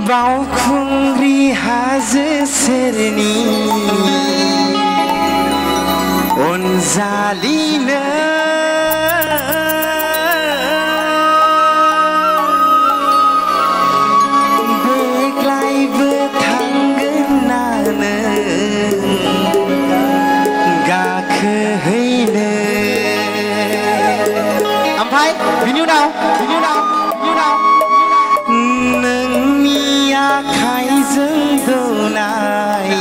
बावखुंग्रि हाजो सेरनि अनजालिनो देग्लायबो थांगोन ना नों गाखोहैनो ओमफ्राय बिनि उनाव नोंनि आखाइजों दौनाय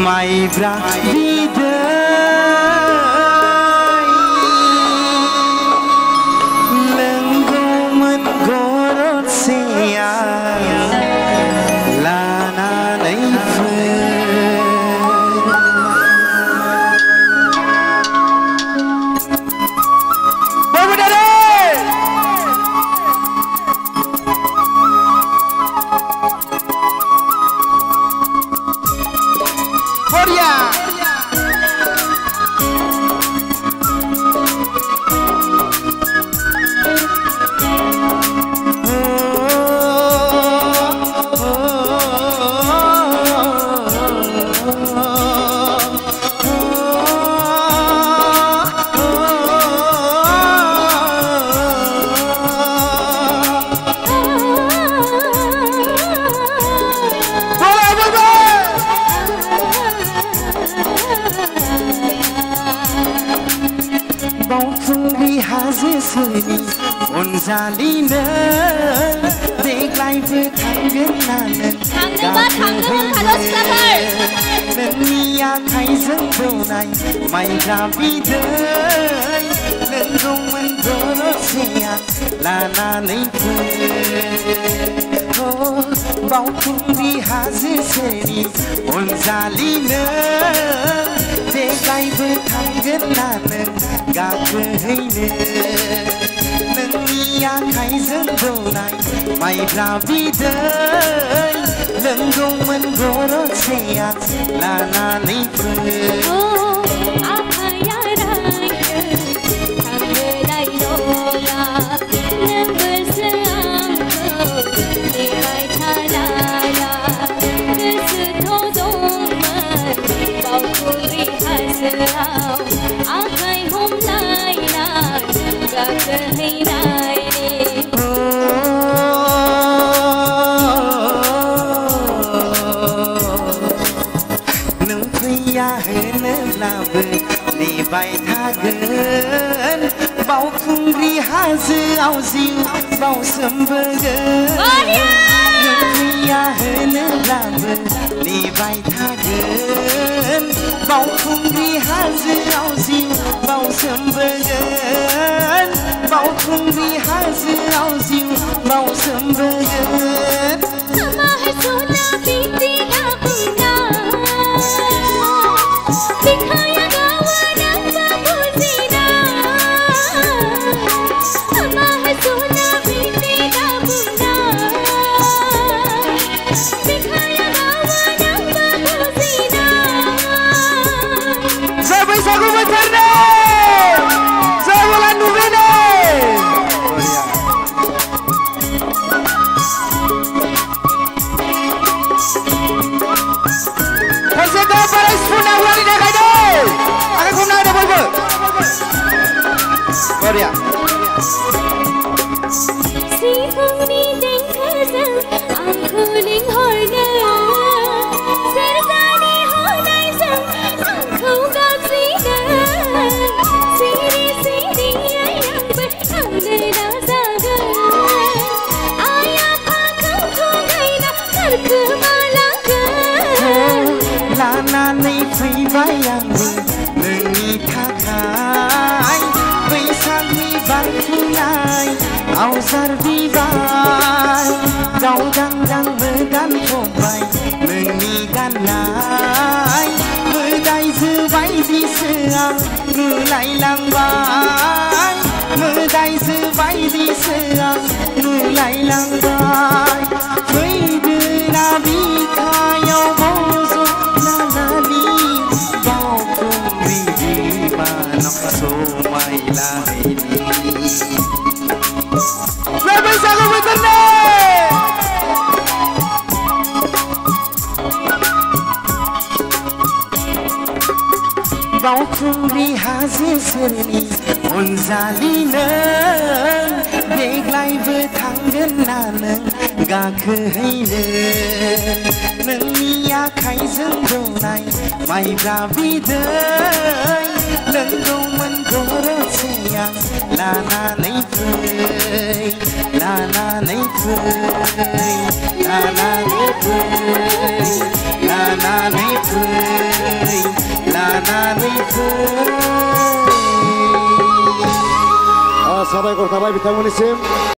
माइब्रा बिदै लोंगौमोन गरदसेया लानानै बावखुंग्रि हाजो सेरनि अनजालिनो देग्लायबो थांगोन ना नों गाखोहैनो नोंनि आखाइजों दौनाय माइब्रा बिदै लोंगौमोन गरदसेया लानानै फै बावखुंग्रि हाजो सेरनि अनजालिनो देग्लायबो थांगोन ना नों गाखोहैनो नोंनि आखाइजों दौनाय माइब्रा बिदै लोंगौमोन गरदसेया लानानै फै आखाइ हमलायनाय गाखोहैनाय नों फैया होनोब्लाबो नेबाय थागोन बावखुंग्रि हाजोआव जिउ बावसोमबोगोन नों फैया होनोब्लाबो नेबाय थागोन बावखुंग्रि हाजोआव जिउ बावसोमबोगोन बावखुंग्रि हाजोआव जिउ बावसोमबोगोन Korea. सिफुंनि देंखोजों आंखौ लिंहरनो सेरजानि हनायजों आंखौ गाबज्रिनो सिरि सिरियै आंबो थांनो नाजागोन आइ आफाखौ थगायना खारखोमालांगोन लानानै फैबाय आंबो नोंनि थाखाय बैसागनि बारफुनाय आवजार बिबार गावदां दांबो गानफबबाय नोंनि गाननाय मोदायजो बायदिसो आं नुलायलांबाय मोदायजो बायदिसो आं नुलायलांबाय फैदो ना बिखायाव बज'नानै बावखुंग्रि बिमानाव समाय बैसागु बोथोरनि बावखुंग्रि हाजो सेरनि अनजालि नों देग्लायबो थांगोन ना नों गाखोहैनो नोंनि आखाइजों दौनाय माइब्रा बिदै लोंगौमोन गरदसे आं लानानै फै लानानै फै लानानै फै लानानै फै लानानै फै साबायखर थाबाय बिथांमोननिसिम